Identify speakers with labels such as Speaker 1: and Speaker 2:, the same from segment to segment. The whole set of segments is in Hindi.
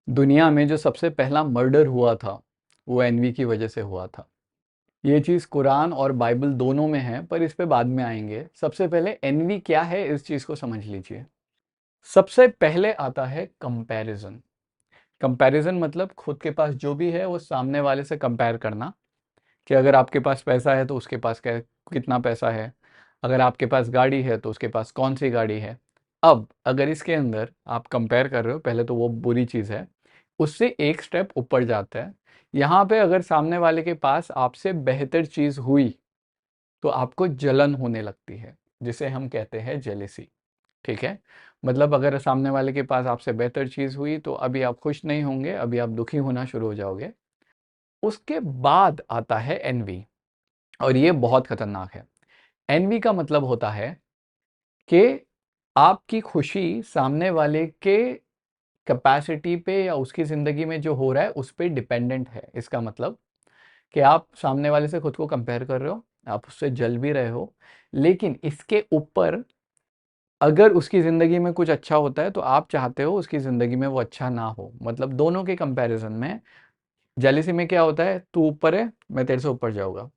Speaker 1: दुनिया में जो सबसे पहला मर्डर हुआ था वो एनवी की वजह से हुआ था। ये चीज़ कुरान और बाइबल दोनों में है, पर इस पे बाद में आएंगे। सबसे पहले एनवी क्या है इस चीज़ को समझ लीजिए। सबसे पहले आता है कंपैरिजन। कंपैरिजन मतलब खुद के पास जो भी है वो सामने वाले से कंपेयर करना, कि अगर आपके पास पैसा है तो उसके पास कितना पैसा है। अगर आपके पास गाड़ी है तो उसके पास कौन सी गाड़ी है। अब अगर इसके अंदर आप कंपेयर कर रहे हो, पहले तो वो बुरी चीज़ है। उससे एक स्टेप ऊपर जाता है। यहाँ पे अगर सामने वाले के पास आपसे बेहतर चीज़ हुई तो आपको जलन होने लगती है, जिसे हम कहते हैं जेलेसी। ठीक है। मतलब अगर सामने वाले के पास आपसे बेहतर चीज़ हुई तो अभी आप खुश नहीं होंगे, अभी आप दुखी होना शुरू हो जाओगे। उसके बाद आता है एनवी, और ये बहुत खतरनाक है। एनवी का मतलब होता है कि आपकी खुशी सामने वाले के कैपेसिटी पे या उसकी ज़िंदगी में जो हो रहा है उस पे डिपेंडेंट है। इसका मतलब कि आप सामने वाले से खुद को कंपेयर कर रहे हो, आप उससे जल भी रहे हो, लेकिन इसके ऊपर अगर उसकी ज़िंदगी में कुछ अच्छा होता है तो आप चाहते हो उसकी ज़िंदगी में वो अच्छा ना हो। मतलब दोनों के कंपैरिजन में जेलिसी में क्या होता है, तू ऊपर है मैं तेरे से ऊपर जाऊंगा।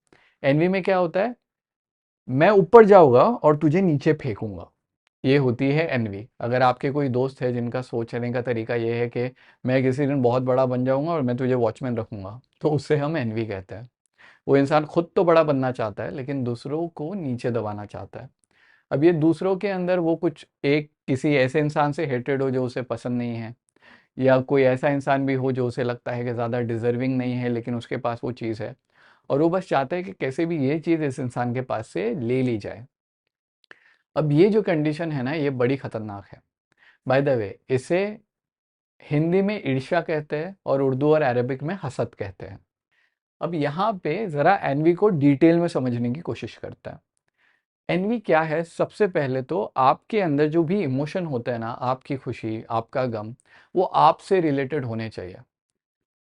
Speaker 1: एनवी में क्या होता है, मैं ऊपर जाऊंगा और तुझे नीचे फेंकूंगा। ये होती है एनवी। अगर आपके कोई दोस्त है जिनका सोचने का तरीका ये है कि मैं किसी दिन बहुत बड़ा बन जाऊंगा और मैं तुझे वॉचमैन रखूंगा, तो उससे हम एनवी कहते हैं। वो इंसान खुद तो बड़ा बनना चाहता है लेकिन दूसरों को नीचे दबाना चाहता है। अब ये दूसरों के अंदर वो कुछ एक किसी ऐसे इंसान से हेटेड हो जो उसे पसंद नहीं है, या कोई ऐसा इंसान भी हो जो उसे लगता है कि ज़्यादा डिजर्विंग नहीं है लेकिन उसके पास वो चीज़ है, और वो बस चाहता है कि कैसे भी ये चीज़ इस इंसान के पास से ले ली जाए। अब ये जो कंडीशन है ना, ये बड़ी खतरनाक है। बाय द वे, इसे हिंदी में ईर्ष्या कहते हैं और उर्दू और अरबिक में हसद कहते हैं। अब यहाँ पे ज़रा एनवी को डिटेल में समझने की कोशिश करते हैं। एनवी क्या है? सबसे पहले तो आपके अंदर जो भी इमोशन होता है ना, आपकी खुशी, आपका गम, वो आपसे रिलेटेड होने चाहिए।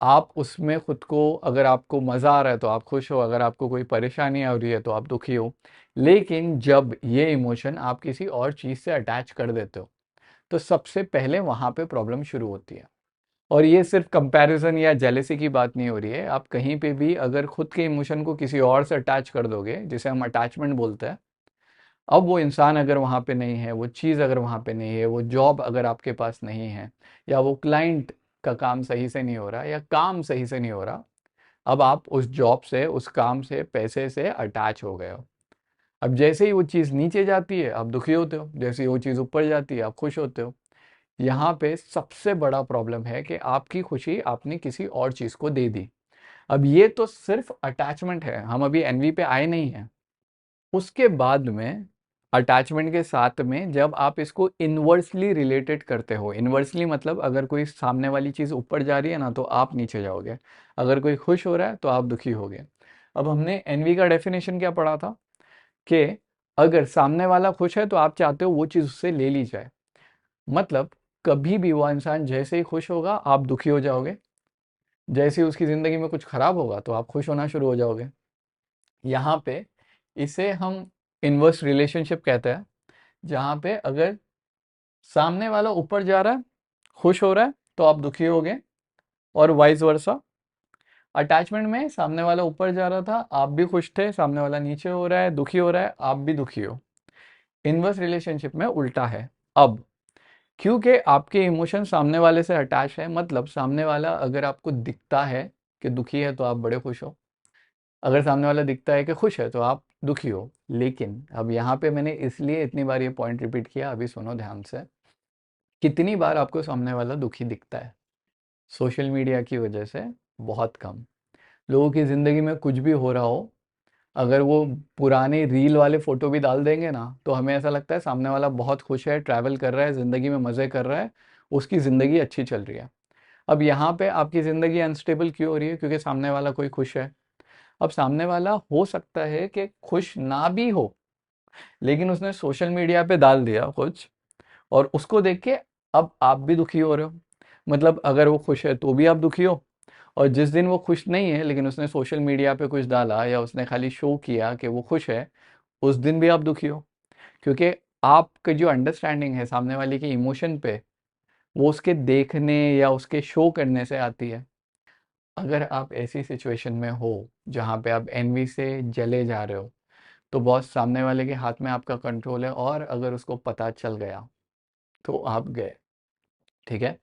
Speaker 1: आप उसमें खुद को, अगर आपको मज़ा आ रहा है तो आप खुश हो, अगर आपको कोई परेशानी आ रही है तो आप दुखी हो। लेकिन जब ये इमोशन आप किसी और चीज़ से अटैच कर देते हो तो सबसे पहले वहाँ पे प्रॉब्लम शुरू होती है। और ये सिर्फ कंपैरिजन या जेलेसी की बात नहीं हो रही है, आप कहीं पे भी अगर खुद के इमोशन को किसी और से अटैच कर दोगे, जिसे हम अटैचमेंट बोलते हैं, अब वो इंसान अगर वहाँ पे नहीं है, वो चीज़ अगर वहाँ पे नहीं है, वो जॉब अगर आपके पास नहीं है, या वो क्लाइंट का काम सही से नहीं हो रहा या काम सही से नहीं हो रहा, अब आप उस जॉब से, उस काम से, पैसे से अटैच हो गए हो। अब जैसे ही वो चीज़ नीचे जाती है आप दुखी होते हो, जैसे ही वो चीज़ ऊपर जाती है आप खुश होते हो। यहाँ पे सबसे बड़ा प्रॉब्लम है कि आपकी खुशी आपने किसी और चीज़ को दे दी। अब ये तो सिर्फ अटैचमेंट है, हम अभी एनवी पे आए नहीं हैं। उसके बाद में अटैचमेंट के साथ में जब आप इसको इन्वर्सली रिलेटेड करते हो, इन्वर्सली मतलब अगर कोई सामने वाली चीज़ ऊपर जा रही है ना तो आप नीचे जाओगे, अगर कोई खुश हो रहा है तो आप दुखी होगे। अब हमने एनवी का डेफिनेशन क्या पढ़ा था, कि अगर सामने वाला खुश है तो आप चाहते हो वो चीज़ उससे ले ली जाए। मतलब कभी भी वो इंसान जैसे ही खुश होगा आप दुखी हो जाओगे, जैसे ही उसकी ज़िंदगी में कुछ खराब होगा तो आप खुश होना शुरू हो जाओगे। यहाँ पे इसे हम इन्वर्स रिलेशनशिप कहते हैं, जहाँ पे अगर सामने वाला ऊपर जा रहा है, खुश हो रहा है, तो आप दुखी होगे, और वाइस वर्सा। अटैचमेंट में सामने वाला ऊपर जा रहा था, आप भी खुश थे, सामने वाला नीचे हो रहा है, दुखी हो रहा है, आप भी दुखी हो। इन्वर्स रिलेशनशिप में उल्टा है। अब क्योंकि आपके इमोशन सामने वाले से अटैच है, मतलब सामने वाला अगर आपको दिखता है कि दुखी है तो आप बड़े खुश हो, अगर सामने वाला दिखता है कि खुश है तो आप दुखी हो। लेकिन अब यहाँ पे मैंने इसलिए इतनी बार ये पॉइंट रिपीट किया, अभी सुनो ध्यान से। कितनी बार आपको सामने वाला दुखी दिखता है? सोशल मीडिया की वजह से बहुत कम। लोगों की ज़िंदगी में कुछ भी हो रहा हो, अगर वो पुराने रील वाले फ़ोटो भी डाल देंगे ना तो हमें ऐसा लगता है सामने वाला बहुत खुश है, ट्रैवल कर रहा है, ज़िंदगी में मज़े कर रहा है, उसकी ज़िंदगी अच्छी चल रही है। अब यहाँ पे आपकी ज़िंदगी अनस्टेबल क्यों हो रही है? क्योंकि सामने वाला कोई खुश है। अब सामने वाला हो सकता है कि खुश ना भी हो, लेकिन उसने सोशल मीडिया पे डाल दिया कुछ, और उसको देख के अब आप भी दुखी हो रहे हो। मतलब अगर वो खुश है तो भी आप दुखी हो, और जिस दिन वो खुश नहीं है लेकिन उसने सोशल मीडिया पे कुछ डाला या उसने खाली शो किया कि वो खुश है, उस दिन भी आप दुखी हो। क्योंकि आपका जो अंडरस्टैंडिंग है सामने वाले के इमोशन पे, वो उसके देखने या उसके शो करने से आती है। अगर आप ऐसी सिचुएशन में हो जहाँ पे आप एनवी से जले जा रहे हो, तो बॉस सामने वाले के हाथ में आपका कंट्रोल है, और अगर उसको पता चल गया तो आप गए। ठीक है।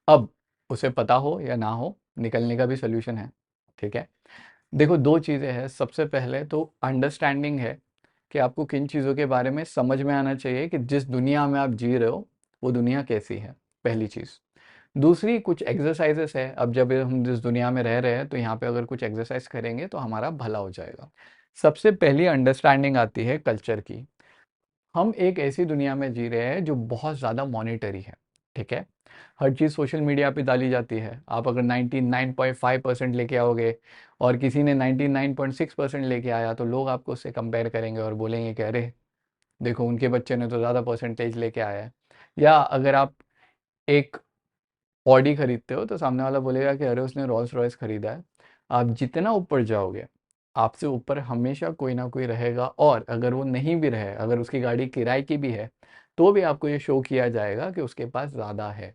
Speaker 1: अब उसे पता हो या ना हो, निकलने का भी सोल्यूशन है। ठीक है। देखो, दो चीज़ें हैं। सबसे पहले तो अंडरस्टैंडिंग है कि आपको किन चीज़ों के बारे में समझ में आना चाहिए कि जिस दुनिया में आप जी रहे हो वो दुनिया कैसी है, पहली चीज़। दूसरी, कुछ एक्सरसाइजेस है। अब जब हम जिस दुनिया में रह रहे हैं तो यहाँ पे अगर कुछ एक्सरसाइज करेंगे तो हमारा भला हो जाएगा। सबसे पहली अंडरस्टैंडिंग आती है कल्चर की। हम एक ऐसी दुनिया में जी रहे हैं जो बहुत ज़्यादा मॉनिटरी है। ठीक है। हर चीज़ सोशल मीडिया पे डाली जाती है। आप अगर 99.5% लेके आओगे और किसी ने 99.6% लेके आया, तो लोग आपको उससे कंपेयर करेंगे और बोलेंगे कि अरे देखो, उनके बच्चे ने तो ज़्यादा परसेंटेज लेके आया है। या अगर आप एक ऑडी खरीदते हो तो सामने वाला बोलेगा कि अरे उसने रोल्स रॉयस खरीदा है। आप जितना ऊपर जाओगे, आपसे ऊपर हमेशा कोई ना कोई रहेगा, और अगर वो नहीं भी रहे, अगर उसकी गाड़ी किराए की भी है, तो भी आपको ये शो किया जाएगा कि उसके पास ज़्यादा है।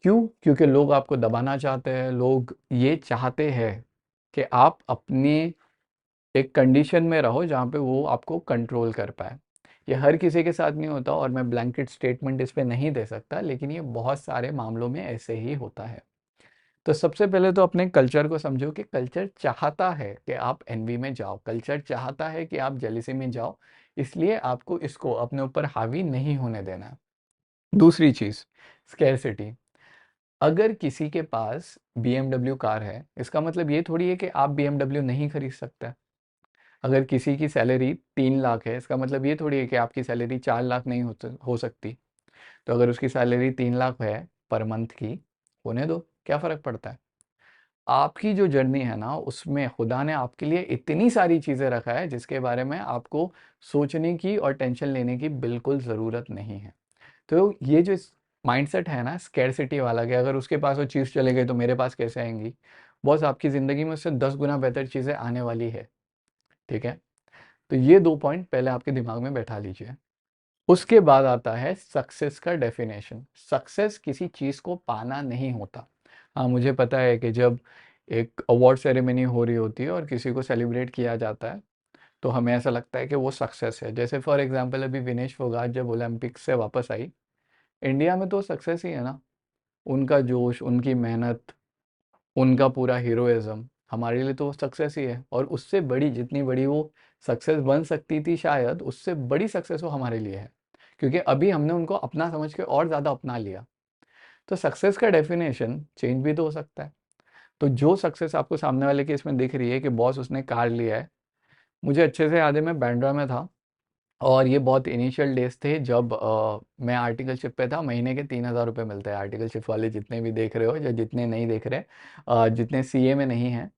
Speaker 1: क्यों? क्योंकि लोग आपको दबाना चाहते हैं। लोग ये चाहते हैं कि आप अपने एक कंडीशन में रहो जहाँ पे वो आपको कंट्रोल कर पाए। ये हर किसी के साथ नहीं होता, और मैं ब्लैंकेट स्टेटमेंट इस पे नहीं दे सकता, लेकिन ये बहुत सारे मामलों में ऐसे ही होता है। तो सबसे पहले तो अपने कल्चर को समझो कि कल्चर चाहता है कि आप एनवी में जाओ, कल्चर चाहता है कि आप जेलिसी में जाओ, इसलिए आपको इसको अपने ऊपर हावी नहीं होने देना है। दूसरी चीज़, स्कैरसिटी। अगर किसी के पास BMW कार है, इसका मतलब ये थोड़ी है कि आप BMW नहीं खरीद सकते। अगर किसी की सैलरी 3 लाख है, इसका मतलब ये थोड़ी है कि आपकी सैलरी 4 लाख नहीं हो सकती। तो अगर उसकी सैलरी 3 लाख है पर मंथ की, होने दो, क्या फ़र्क पड़ता है। आपकी जो जर्नी है ना, उसमें खुदा ने आपके लिए इतनी सारी चीज़ें रखा है जिसके बारे में आपको सोचने की और टेंशन लेने की बिल्कुल ज़रूरत नहीं है। तो ये जो माइंडसेट है ना स्कैरसिटी वाला, कि अगर उसके पास वो चीज़ चले गई तो मेरे पास कैसे आएंगी, बॉस आपकी ज़िंदगी में उससे 10 गुना बेहतर चीज़ें आने वाली है। ठीक है। तो ये 2 पॉइंट पहले आपके दिमाग में बैठा लीजिए। उसके बाद आता है सक्सेस का डेफिनेशन। सक्सेस किसी चीज़ को पाना नहीं होता। हाँ, मुझे पता है कि जब एक अवार्ड सेरेमनी हो रही होती है और किसी को सेलिब्रेट किया जाता है, तो हमें ऐसा लगता है कि वो सक्सेस है। जैसे फॉर एग्जांपल अभी विनेश फोगाट जब ओलंपिक से वापस आई, इंडिया में तो सक्सेस ही है ना। उनका जोश, उनकी मेहनत, उनका पूरा हीरोइज्म हमारे लिए तो सक्सेस ही है। और उससे बड़ी, जितनी बड़ी वो सक्सेस बन सकती थी शायद, उससे बड़ी सक्सेस वो हमारे लिए है, क्योंकि अभी हमने उनको अपना समझ के और ज़्यादा अपना लिया। तो सक्सेस का डेफिनेशन चेंज भी तो हो सकता है। तो जो सक्सेस आपको सामने वाले के इसमें दिख रही है कि बॉस उसने कार लिया है, मुझे अच्छे से याद है, मैं बैंड्रा में था और ये बहुत इनिशियल डेज थे जब मैं आर्टिकलशिप पे था। महीने के 3,000 रुपये मिलते हैं। आर्टिकलशिप वाले जितने भी देख रहे हो या जितने नहीं देख रहे, जितने सीए में नहीं हैं,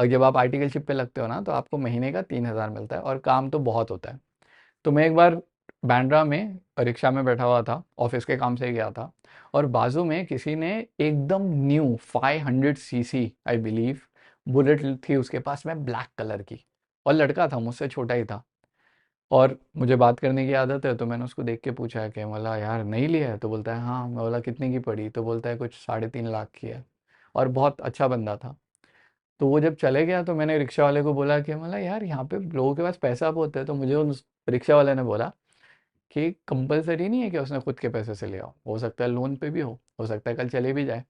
Speaker 1: जब आप आर्टिकलशिप पे लगते हो ना, तो आपको महीने का 3,000 मिलता है और काम तो बहुत होता है। तो मैं एक बार बांद्रा में रिक्शा में बैठा हुआ था, ऑफिस के काम से ही गया था, और बाजू में किसी ने एकदम new 500 CC I believe bullet थी उसके पास में, ब्लैक कलर की। और लड़का था, मुझसे छोटा ही था, और मुझे बात करने की आदत है, तो मैंने उसको देख के पूछा कि बोला यार नहीं लिया है? तो बोलता है हाँ। मैं बोला कितने की पड़ी? तो बोलता है कुछ 3.5 लाख की है। और बहुत अच्छा बंदा था। तो वो जब चले गया तो मैंने रिक्शा वाले को बोला कि मतलब यार यहाँ पे लोगों के पास पैसा बहुत है। तो मुझे उस रिक्शा वाले ने बोला कि कंपलसरी नहीं है कि उसने खुद के पैसे से लिया हो सकता है लोन पे भी हो सकता है कल चले भी जाए।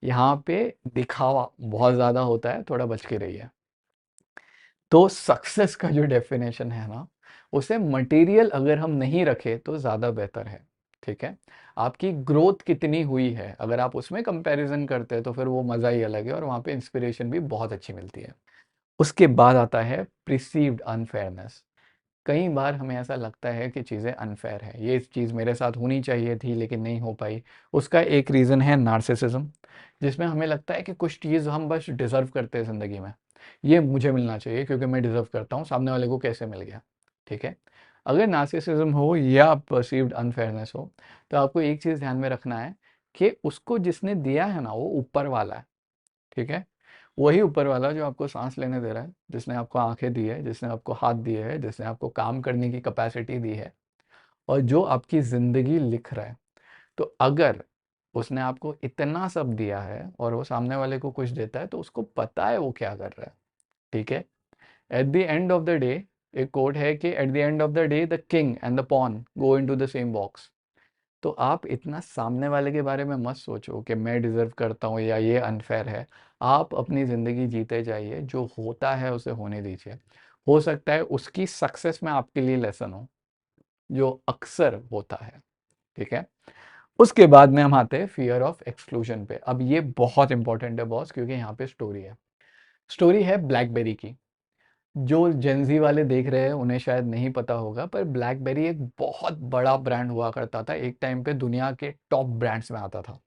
Speaker 1: यहाँ पे दिखावा बहुत ज़्यादा होता है, थोड़ा बच के रहिए। तो सक्सेस का जो डेफिनेशन है ना, उसे मटेरियल अगर हम नहीं रखें तो ज़्यादा बेहतर है। ठीक है। आपकी ग्रोथ कितनी हुई है, अगर आप उसमें कंपैरिजन करते हैं तो फिर वो मज़ा ही अलग है, और वहाँ पे इंस्पिरेशन भी बहुत अच्छी मिलती है। उसके बाद आता है प्रिसीव्ड अनफेयरनेस। कई बार हमें ऐसा लगता है कि चीज़ें अनफेयर है, ये चीज़ मेरे साथ होनी चाहिए थी लेकिन नहीं हो पाई। उसका एक रीज़न है नार्सिसिज्म, जिसमें हमें लगता है कि कुछ चीज़ हम बस डिज़र्व करते हैं ज़िंदगी में। ये मुझे मिलना चाहिए क्योंकि मैं डिज़र्व करता हूँ, सामने वाले को कैसे मिल गया। ठीक है। अगर नार्सिसिज्म हो या परसीव्ड अनफेयरनेस हो, तो आपको एक चीज़ ध्यान में रखना है कि उसको जिसने दिया है ना, वो ऊपर वाला है। ठीक है। वही ऊपर वाला जो आपको सांस लेने दे रहा है, जिसने आपको आंखें दी है, जिसने आपको हाथ दिए है, जिसने आपको काम करने की कैपेसिटी दी है, और जो आपकी ज़िंदगी लिख रहा है। तो अगर उसने आपको इतना सब दिया है और वो सामने वाले को कुछ देता है तो उसको पता है वो क्या कर रहा है, ठीक है। At the end of the day, एक कोट है कि at the end of the day the king and the pawn go into the same box. तो आप इतना सामने वाले के बारे में मत सोचो कि मैं डिजर्व करता हूँ या ये अनफेयर है। आप अपनी ज़िंदगी जीते जाइए, जो होता है उसे होने दीजिए। हो सकता है उसकी सक्सेस में आपके लिए लेसन हो, जो अक्सर होता है, ठीक है। उसके बाद में हम आते हैं फियर ऑफ एक्सक्लूजन पे। अब ये बहुत इंपॉर्टेंट है बॉस, क्योंकि यहाँ पे स्टोरी है। स्टोरी है ब्लैकबेरी की। जो जेंजी वाले देख रहे हैं उन्हें शायद नहीं पता होगा, पर ब्लैकबेरी एक बहुत बड़ा ब्रांड हुआ करता था, एक टाइम पे दुनिया के टॉप ब्रांड्स में आता था।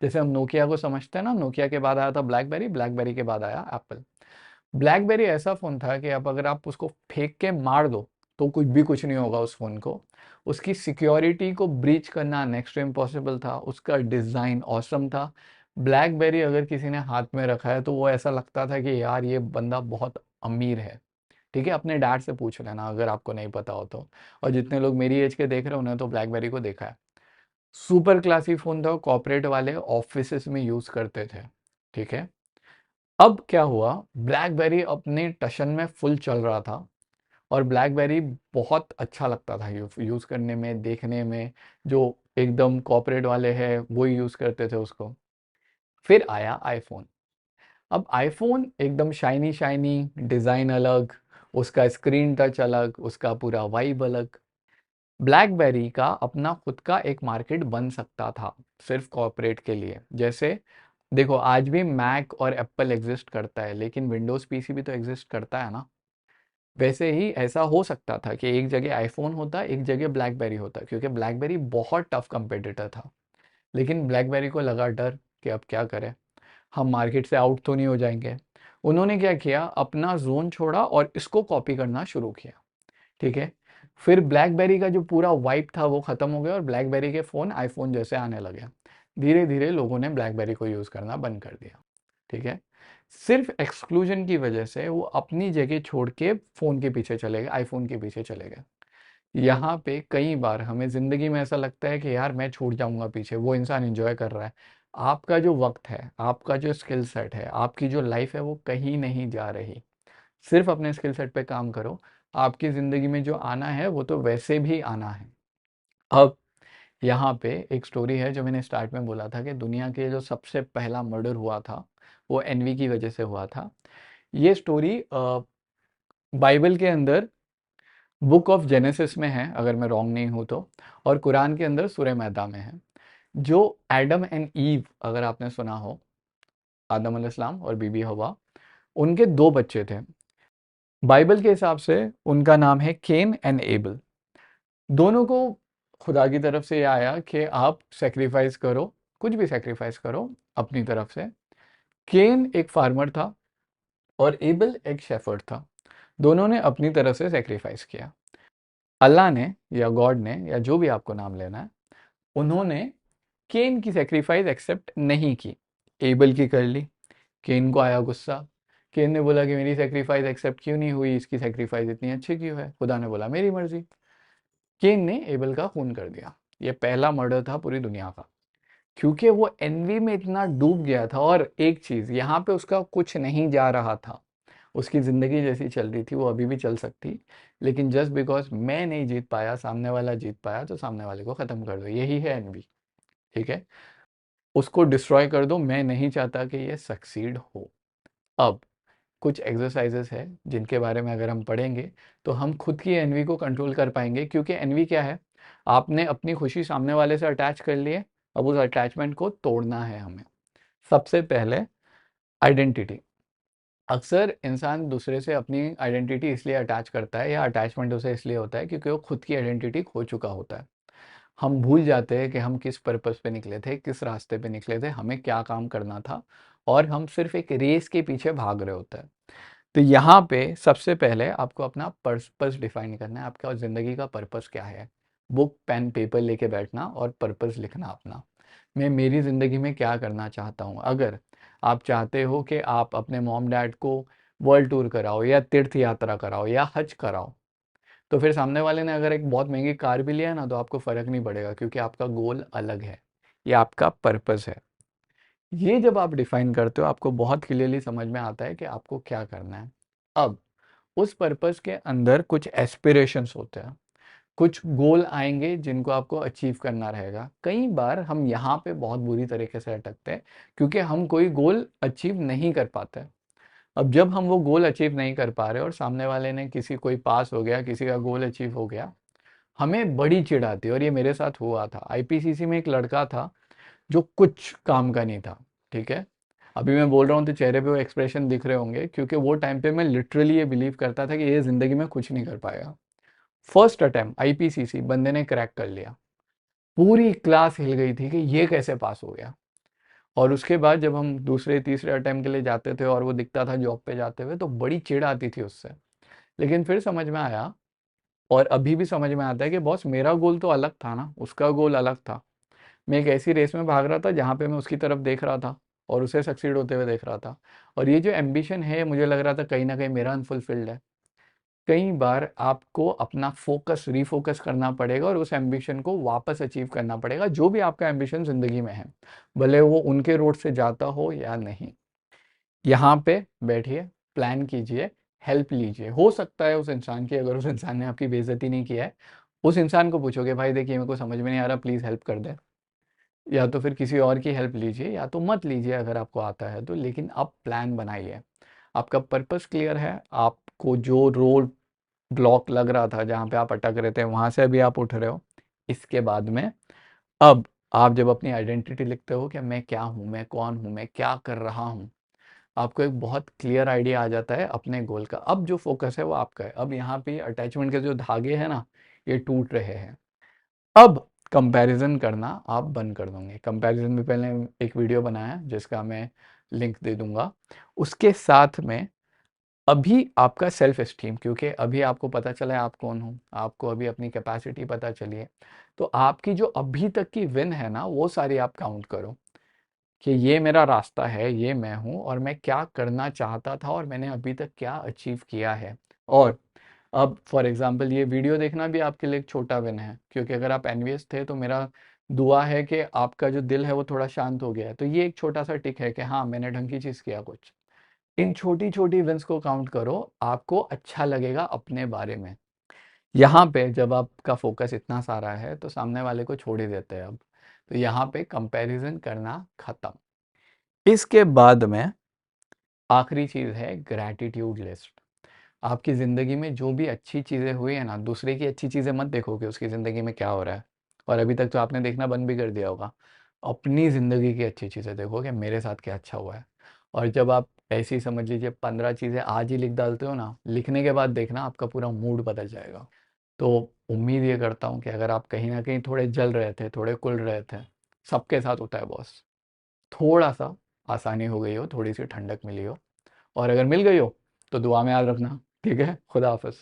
Speaker 1: जैसे हम नोकिया को समझते हैं ना, नोकिया के बाद आया था ब्लैकबेरी, ब्लैकबेरी के बाद आया एप्पल। ब्लैकबेरी ऐसा फ़ोन था कि अब अगर आप उसको फेंक के मार दो तो कुछ नहीं होगा उस फ़ोन को। उसकी सिक्योरिटी को ब्रीच करना नेक्स्ट टू इम्पॉसिबल था। उसका डिज़ाइन ऑसम था। ब्लैकबेरी अगर किसी ने हाथ में रखा है तो वो ऐसा लगता था कि यार ये बंदा बहुत अमीर है, ठीक है। अपने डैड से पूछ लेना अगर आपको नहीं पता हो तो। और जितने लोग मेरी एज के देख रहे हैं उन्होंने तो ब्लैकबेरी को देखा है। सुपर क्लासी फ़ोन था, कॉर्पोरेट वाले ऑफिसेस में यूज़ करते थे, ठीक है। अब क्या हुआ, ब्लैकबेरी अपने टशन में फुल चल रहा था और ब्लैकबेरी बहुत अच्छा लगता था यूज़ करने में, देखने में। जो एकदम कॉर्पोरेट वाले हैं वो यूज़ करते थे उसको। फिर आया आईफोन। अब आईफोन एकदम शाइनी शाइनी, डिज़ाइन अलग, उसका स्क्रीन टच अलग, उसका पूरा वाइब अलग। ब्लैकबेरी का अपना खुद का एक मार्केट बन सकता था, सिर्फ कॉर्पोरेट के लिए। जैसे देखो आज भी मैक और एप्पल एग्जिस्ट करता है, लेकिन विंडोज़ पीसी भी तो एग्जिस्ट करता है ना। वैसे ही ऐसा हो सकता था कि एक जगह आईफोन होता, एक जगह ब्लैकबेरी होता, क्योंकि ब्लैकबेरी बहुत टफ कंपेटिटर था। लेकिन ब्लैकबेरी को लगा डर कि अब क्या करें, हम मार्केट से आउट तो नहीं हो जाएंगे। उन्होंने क्या किया, अपना जोन छोड़ा और इसको कॉपी करना शुरू किया, ठीक है। फिर ब्लैकबेरी का जो पूरा वाइब था वो खत्म हो गया और ब्लैकबेरी के फ़ोन आईफोन जैसे आने लगे। धीरे धीरे लोगों ने ब्लैकबेरी को यूज़ करना बंद कर दिया, ठीक है। सिर्फ एक्सक्लूजन की वजह से वो अपनी जगह छोड़ के फ़ोन के पीछे चले गए, आईफोन के पीछे चले गए। यहाँ पे कई बार हमें ज़िंदगी में ऐसा लगता है कि यार मैं छूट जाऊँगा पीछे, वो इंसान एंजॉय कर रहा है। आपका जो वक्त है, आपका जो स्किल सेट है, आपकी जो लाइफ है वो कहीं नहीं जा रही। सिर्फ अपने स्किल सेट पे काम करो। आपकी ज़िंदगी में जो आना है वो तो वैसे भी आना है। अब यहाँ पे एक स्टोरी है, जो मैंने स्टार्ट में बोला था कि दुनिया के जो सबसे पहला मर्डर हुआ था वो एनवी की वजह से हुआ था। ये स्टोरी बाइबल के अंदर बुक ऑफ जेनेसिस में है, अगर मैं रॉन्ग नहीं हूँ तो, और कुरान के अंदर सूरह मैदा में है। जो एडम एंड ईव, अगर आपने सुना हो, आदम अलैहिस्सलाम और बीबी हवा, उनके दो बच्चे थे। बाइबल के हिसाब से उनका नाम है केन एंड एबल। दोनों को खुदा की तरफ से ये आया कि आप सेक्रीफाइस करो, कुछ भी सेक्रीफाइस करो अपनी तरफ से। केन एक फार्मर था और एबल एक शेफर्ड था। दोनों ने अपनी तरफ से सेक्रीफाइस किया। अल्लाह ने या गॉड ने या जो भी आपको नाम लेना है, उन्होंने केन की सेक्रीफाइस एक्सेप्ट नहीं की, एबल की कर ली। केन को आया गुस्सा। केन ने बोला कि मेरी सेक्रीफाइस एक्सेप्ट क्यों नहीं हुई, इसकी सेक्रीफाइस इतनी अच्छी क्यों है। खुदा ने बोला मेरी मर्जी। केन ने एबल का खून कर दिया। ये पहला मर्डर था पूरी दुनिया का, क्योंकि वो एनवी में इतना डूब गया था। और एक चीज यहाँ पे, उसका कुछ नहीं जा रहा था, उसकी ज़िंदगी जैसी चल रही थी वो अभी भी चल सकती। लेकिन जस्ट बिकॉज मैं नहीं जीत पाया, सामने वाला जीत पाया, तो सामने वाले को ख़त्म कर दो, यही है एनवी, ठीक है। उसको डिस्ट्रॉय कर दो। मैं नहीं चाहता कि ये सक्सीड हो। अब कुछ एक्सरसाइजेस है जिनके बारे में अगर हम पढ़ेंगे तो हम खुद की एनवी को कंट्रोल कर पाएंगे। क्योंकि एनवी क्या है, आपने अपनी खुशी सामने वाले से अटैच कर ली है, अब उस अटैचमेंट को तोड़ना है हमें। सबसे पहले आइडेंटिटी। अक्सर इंसान दूसरे से अपनी आइडेंटिटी इसलिए अटैच करता है, या अटैचमेंट उसे इसलिए होता है क्योंकि वो खुद की आइडेंटिटी खो चुका होता है। हम भूल जाते हैं कि हम किस पर्पस पे निकले थे, किस रास्ते पे निकले थे, हमें क्या काम करना था, और हम सिर्फ एक रेस के पीछे भाग रहे होते हैं। तो यहाँ पे सबसे पहले आपको अपना पर्पस डिफाइन करना है। आपका ज़िंदगी का पर्पस क्या है। बुक पेन पेपर लेके बैठना और पर्पस लिखना अपना। मैं मेरी ज़िंदगी में क्या करना चाहता हूँ। अगर आप चाहते हो कि आप अपने मॉम डैड को वर्ल्ड टूर कराओ, या तीर्थ यात्रा कराओ, या हज कराओ, तो फिर सामने वाले ने अगर एक बहुत महंगी कार भी लिया है ना, तो आपको फ़र्क नहीं पड़ेगा, क्योंकि आपका गोल अलग है। ये आपका पर्पस है। ये जब आप डिफाइन करते हो आपको बहुत क्लियरली समझ में आता है कि आपको क्या करना है। अब उस पर्पस के अंदर कुछ एस्पिरेशंस होते हैं, कुछ गोल आएंगे जिनको आपको अचीव करना रहेगा। कई बार हम यहाँ पे बहुत बुरी तरीके से अटकते हैं क्योंकि हम कोई गोल अचीव नहीं कर पाते। अब जब हम वो गोल अचीव नहीं कर पा रहे और सामने वाले ने किसी कोई पास हो गया, किसी का गोल अचीव हो गया, हमें बड़ी चिढ़ आती है। और ये मेरे साथ हुआ था। आईपीसीसी में एक लड़का था जो कुछ काम का नहीं था, ठीक है। अभी मैं बोल रहा हूँ तो चेहरे पे वो एक्सप्रेशन दिख रहे होंगे, क्योंकि वो टाइम पे मैं लिटरली ये बिलीव करता था कि ये ज़िंदगी में कुछ नहीं कर पाएगा। फर्स्ट अटेम्प्ट आईपीसीसी बंदे ने क्रैक कर लिया। पूरी क्लास हिल गई थी कि ये कैसे पास हो गया। और उसके बाद जब हम दूसरे तीसरे अटेम्प्ट के लिए जाते थे और वो दिखता था जॉब पे जाते हुए, तो बड़ी चिढ़ आती थी उससे। लेकिन फिर समझ में आया, और अभी भी समझ में आता है कि बॉस मेरा गोल तो अलग था ना, उसका गोल अलग था। मैं एक ऐसी रेस में भाग रहा था जहाँ पे मैं उसकी तरफ देख रहा था और उसे सक्सीड होते हुए देख रहा था। और ये जो एम्बिशन है, मुझे लग रहा था कहीं ना कहीं मेरा अनफुलफिल्ड है। कई बार आपको अपना फोकस रीफोकस करना पड़ेगा और उस एम्बिशन को वापस अचीव करना पड़ेगा, जो भी आपका एम्बिशन ज़िंदगी में है, भले वो उनके रोड से जाता हो या नहीं। यहाँ पे बैठिए, प्लान कीजिए, हेल्प लीजिए। हो सकता है उस इंसान की, अगर उस इंसान ने आपकी बेइज्जती नहीं किया है, उस इंसान को पूछोगे भाई देखिए मेरे को समझ में नहीं आ रहा, प्लीज़ हेल्प कर दे। या तो फिर किसी और की हेल्प लीजिए, या तो मत लीजिए अगर आपको आता है तो। लेकिन आप प्लान बनाइए। आपका पर्पस क्लियर है, आपको जो रोड ब्लॉक लग रहा था, जहाँ पे आप अटक रहे थे, वहाँ से अभी आप उठ रहे हो। इसके बाद में अब आप जब अपनी आइडेंटिटी लिखते हो कि मैं क्या हूँ, मैं कौन हूँ, मैं क्या कर रहा हूँ, आपको एक बहुत क्लियर आइडिया आ जाता है अपने गोल का। अब जो फोकस है वो आपका है। अब यहाँ पे अटैचमेंट के जो धागे हैं ना, ये टूट रहे हैं। अब कंपैरिजन करना आप बंद कर दोगे। कंपैरिजन में पहले एक वीडियो बनाया है, जिसका मैं लिंक दे दूंगा। उसके साथ में अभी आपका सेल्फ एस्टीम, क्योंकि अभी आपको पता चला है आप कौन हो, आपको अभी अपनी कैपेसिटी पता चली है, तो आपकी जो अभी तक की विन है ना, वो सारी आप काउंट करो कि ये मेरा रास्ता है, ये मैं हूँ, और मैं क्या करना चाहता था और मैंने अभी तक क्या अचीव किया है। और अब फॉर एग्जांपल ये वीडियो देखना भी आपके लिए एक छोटा विन है, क्योंकि अगर आप एनवियस थे तो मेरा दुआ है कि आपका जो दिल है वो थोड़ा शांत हो गया है। तो ये एक छोटा सा टिक है कि हाँ, मैंने ढंग की चीज़ किया कुछ। इन छोटी छोटी विन्स को काउंट करो, आपको अच्छा लगेगा अपने बारे में। यहाँ पे जब आपका फोकस इतना सारा है तो सामने वाले को छोड़ ही देते हैं अब। तो यहाँ पे कंपैरिजन करना खत्म। इसके बाद में आखिरी चीज़ है ग्रैटिट्यूड लिस्ट। आपकी ज़िंदगी में जो भी अच्छी चीज़ें हुई है ना, दूसरे की अच्छी चीज़ें मत देखो कि उसकी ज़िंदगी में क्या हो रहा है, और अभी तक तो आपने देखना बंद भी कर दिया होगा। अपनी ज़िंदगी की अच्छी चीज़ें देखो कि मेरे साथ क्या अच्छा हुआ है। और जब आप ऐसे ही समझ लीजिए 15 चीज़ें आज ही लिख डालते हो ना, लिखने के बाद देखना आपका पूरा मूड बदल जाएगा। तो उम्मीद ये करता हूँ कि अगर आप कहीं ना कहीं थोड़े जल रहे थे, थोड़े कुल रहे थे, सबके साथ होता है बॉस, थोड़ा सा आसानी हो गई हो, थोड़ी सी ठंडक मिली हो, और अगर मिल गई हो तो दुआ में याद रखना। ठीक है, खुदा हाफिज़।